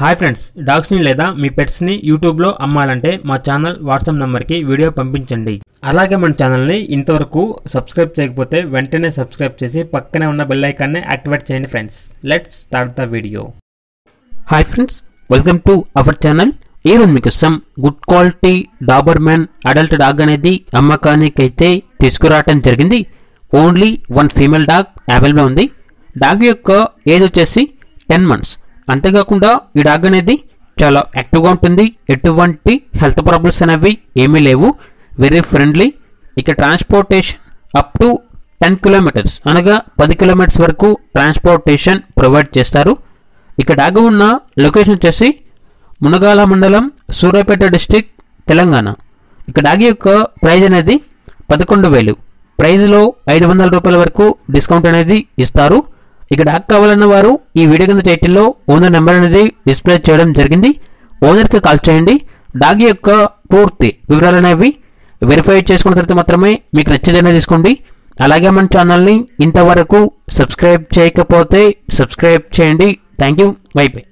Hi friends, డాగ్స్ని లేదా మీ పెట్స్ని యూట్యూబ్లో అమ్మాలంటే మా ఛానల్ వాట్సాప్ నెంబర్కి వీడియో పంపించండి. అలాగే మన ఛానల్ని ఇంతవరకు సబ్స్క్రైబ్ చేయకపోతే వెంటనే సబ్స్క్రైబ్ చేసి పక్కనే ఉన్న బెల్ ఐకాన్ని యాక్టివేట్ చేయండి friends. Let's start the video. Hi friends, welcome to our channel. ఈరోజు మీకోసం good quality Doberman adult dog అనేది అమ్మకానికి అయితే తీసుకురావటం జరిగింది. Only one female dog available ఉంది. డాగ్ యొక్క ఏజ్ వచ్చేసి 10 months. అంతేకాకుండా ఈ డాగ్ అనేది చాలా యాక్టివ్గా ఉంటుంది. ఎటువంటి హెల్త్ ప్రాబ్లమ్స్ అనేవి ఏమీ లేవు. Very friendly. ఇక ట్రాన్స్పోర్టేషన్ అప్ టు 10 kilometers అనగా 10 kilometers వరకు ట్రాన్స్పోర్టేషన్ ప్రొవైడ్ చేస్తారు. ఇక డాగ్ ఉన్న లొకేషన్ వచ్చేసి మునగాల మండలం, సూర్యాపేట డిస్టిక్, తెలంగాణ. ఇక డాగ్ యొక్క ప్రైజ్ అనేది 11,000. ప్రైజ్లో 500 రూపాయల వరకు డిస్కౌంట్ అనేది ఇస్తారు. ఇక డాగ్ కావాలన్న వారు ఈ వీడియో కింద టైటిల్లో ఓనర్ నెంబర్ అనేది డిస్ప్లే చేయడం జరిగింది. ఓనర్కి కాల్ చేయండి. డాగ్ యొక్క పూర్తి వివరాలు అనేవి వెరిఫై చేసుకున్న తర్వాత మాత్రమే మీకు నచ్చేదైనా తీసుకోండి. అలాగే మన ఛానల్ని ఇంతవరకు సబ్స్క్రైబ్ చేయకపోతే సబ్స్క్రైబ్ చేయండి. Thank you. By by.